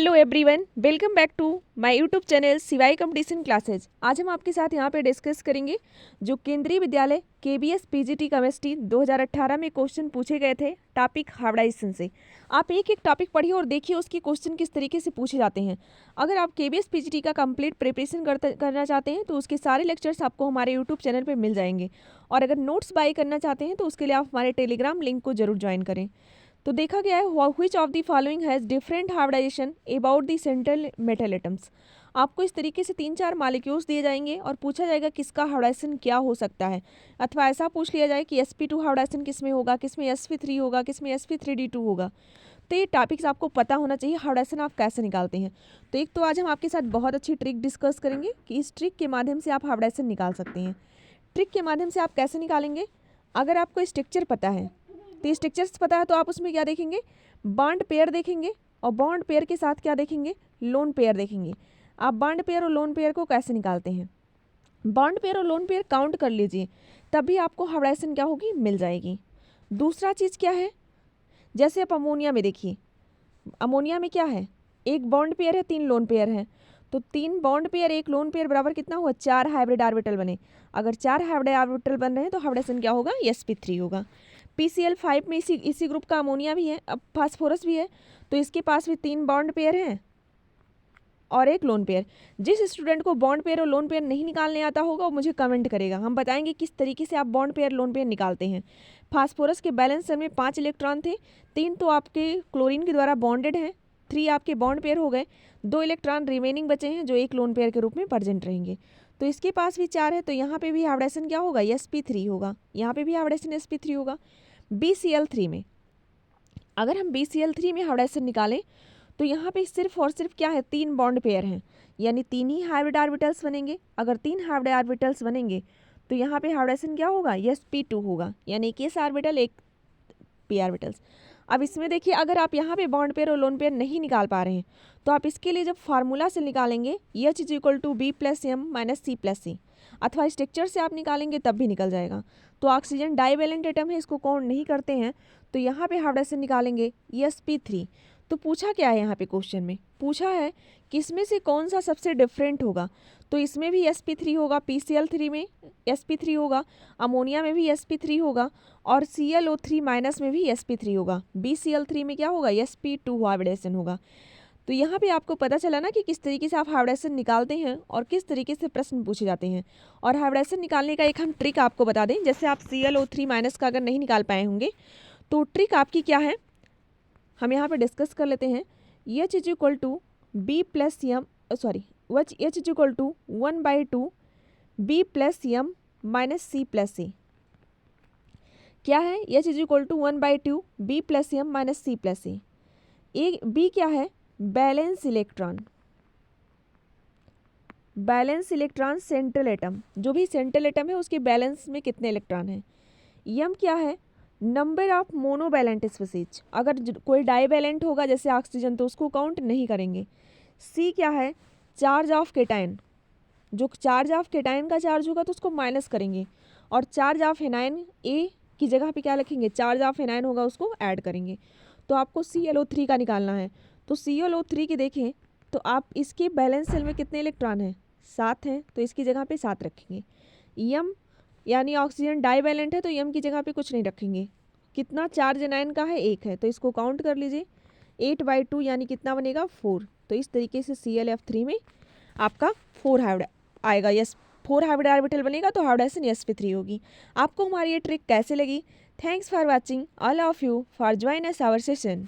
Hello everyone, welcome back to my YouTube channel सिवाई competition classes. आज हम आपके साथ यहाँ पे डिस्कस करेंगे जो केंद्रीय विद्यालय केबीएस पीजीटी केमिस्ट्री 2018 में क्वेश्चन पूछे गए थे टॉपिक हाइब्रिडाइजेशन से। आप एक एक टॉपिक पढ़िए और देखिए उसके क्वेश्चन किस तरीके से पूछे जाते हैं। अगर आप केबीएस पीजीटी का कंप्लीट प्रिपरेशन करना चाहते हैं तो उसके सारे लेक्चर्स आपको हमारे यूट्यूब चैनल पर मिल जाएंगे, और अगर नोट्स बाय करना चाहते हैं तो उसके लिए आप हमारे टेलीग्राम लिंक को जरूर ज्वाइन करें। तो देखा गया है which of the following has different hybridization about the central metal atoms. आपको इस तरीके से 3-4 मॉलिक्यूल्स दिए जाएंगे और पूछा जाएगा किसका हाइब्रिडाइजेशन क्या हो सकता है, अथवा ऐसा पूछ लिया जाए कि sp2 हाइब्रिडाइजेशन किस में होगा, किस में sp3 होगा, किस में sp3d2 होगा। तो ये टॉपिक्स आपको पता होना चाहिए हाइब्रिडाइजेशन आप कैसे निकालते हैं। तो एक तो आज हम आपके साथ बहुत अच्छी ट्रिक डिस्कस करेंगे कि इस ट्रिक के माध्यम से आप हाइब्रिडाइजेशन निकाल सकते हैं। ट्रिक के माध्यम से आप कैसे निकालेंगे, अगर आपको स्ट्रक्चर पता है तो स्ट्रक्चर्स पता है तो आप उसमें क्या देखेंगे, बॉन्ड पेयर देखेंगे, और बॉन्ड पेयर के साथ क्या देखेंगे, लोन पेयर देखेंगे। आप बॉन्ड पेयर और लोन पेयर को कैसे निकालते हैं, बॉन्ड पेयर और लोन पेयर काउंट कर लीजिए, तभी आपको हाइब्रिडाइजेशन क्या होगी, मिल जाएगी। दूसरा चीज़ क्या है, जैसे आप अमोनिया में देखिए, अमोनिया में क्या है, एक बॉन्ड पेयर है, 3 लोन पेयर हैं, तो 3 बॉन्ड पेयर 1 लोन पेयर बराबर कितना हुआ, 4 हाइब्रिड ऑर्बिटल बने। अगर 4 हाइब्रिड ऑर्बिटल बन रहे हैं तो हाइब्रिडेशन क्या होगा, sp3 होगा। PCl5 में इसी ग्रुप का अमोनिया भी है, अब फास्फोरस भी है, तो इसके पास भी 3 बॉन्ड पेयर हैं और 1 लोन पेयर। जिस स्टूडेंट को बॉन्ड पेयर और लोन पेयर नहीं निकालने आता होगा वो मुझे कमेंट करेगा, हम बताएंगे किस तरीके से आप बॉन्ड पेयर लोन पेयर निकालते हैं। फास्फोरस के बैलेंस सेल में 5 इलेक्ट्रॉन थे, 3 तो आपके क्लोरीन के द्वारा बॉन्डेड हैं, 3 आपके बॉन्ड पेयर हो गए, 2 इलेक्ट्रॉन रिमेनिंग बचे हैं जो 1 लोन पेयर के रूप में प्रेजेंट रहेंगे। तो इसके पास भी 4 है, तो यहाँ पे भी हाइब्रिडेशन क्या होगा, sp3 होगा, यहाँ पे भी हाइब्रिडेशन sp3 होगा। BCl3 में अगर हम BCl3 में हाइब्रिडेशन निकालें तो यहाँ पे सिर्फ और सिर्फ क्या है, 3 बॉन्ड पेयर हैं, यानी 3 ही हाइब्रिड ऑर्बिटल्स बनेंगे। अगर 3 हाइब्रिड ऑर्बिटल्स बनेंगे तो यहाँ पे हाइब्रिडेशन क्या होगा, sp2 होगा, यानी एक s ऑर्बिटल एक p ऑर्बिटल्स। अब इसमें देखिए, अगर आप यहाँ पे बॉन्ड पेयर और लोन पेयर नहीं निकाल पा रहे हैं तो आप इसके लिए जब फार्मूला से निकालेंगे H = B + M - C + C, अथवा स्ट्रक्चर से आप निकालेंगे तब भी निकल जाएगा। तो ऑक्सीजन डाइवेलेंट एटम है, इसको काउंट नहीं करते हैं, तो यहाँ पे हाइब्रिडेशन निकालेंगे sp3। तो पूछा क्या है, यहाँ पे क्वेश्चन में पूछा है कि इसमें से कौन सा सबसे डिफरेंट होगा, तो इसमें भी sp3 होगा, PCl3 में sp3 होगा, अमोनिया में भी sp3 होगा, और ClO3- में भी sp3 होगा। BCl3 में क्या होगा, sp2 हाइब्रिडेशन होगा। तो यहाँ पे आपको पता चला ना कि किस तरीके से आप हाइब्रिडेशन निकालते हैं और किस तरीके से प्रश्न पूछे जाते हैं। और हाइब्रिडेशन निकालने का एक हम ट्रिक आपको बता दें, जैसे आप ClO3- का अगर नहीं निकाल पाए होंगे तो ट्रिक आपकी क्या है, हम यहाँ पे डिस्कस कर लेते हैं। H = B + M H = 1/2 B + M - C + C। क्या है, H = 1/2 B + M - C + C। एक B क्या है, balance electron, balance electron central atom, जो भी सेंट्रल एटम है उसके बैलेंस में कितने इलेक्ट्रॉन हैं। M क्या है, नंबर ऑफ मोनोवैलेंट स्पीशीज, अगर कोई डाइवैलेंट होगा जैसे ऑक्सीजन तो उसको काउंट नहीं करेंगे। C क्या है, चार्ज ऑफ केटाइन, जो चार्ज ऑफ केटाइन का चार्ज होगा तो उसको माइनस करेंगे, और चार्ज ऑफ एनायन A की जगह पे क्या लिखेंगे, चार्ज ऑफ एनायन होगा उसको ऐड करेंगे। तो आपको ClO3 का निकालना है, तो ClO3 की देखें तो आप इसके बैलेंस सेल में कितने इलेक्ट्रॉन हैं, 7 हैं, तो इसकी जगह पे 7 रखेंगे। M यानी ऑक्सीजन डाइवैलेंट है तो M की जगह पे कुछ नहीं रखेंगे। कितना चार्ज एनायन का है, 1 है, तो इसको काउंट कर लीजिए, 8/2 यानी कितना बनेगा, 4। तो इस तरीके से ClF3 में आपका 4 हाइब्रिड आएगा, 4 हाइब्रिड ऑर्बिटल बनेगा तो हाइब्रिडेशन sp3 होगी। आपको हमारी ये ट्रिक कैसे लगी, thanks for watching, all of you for join us our session.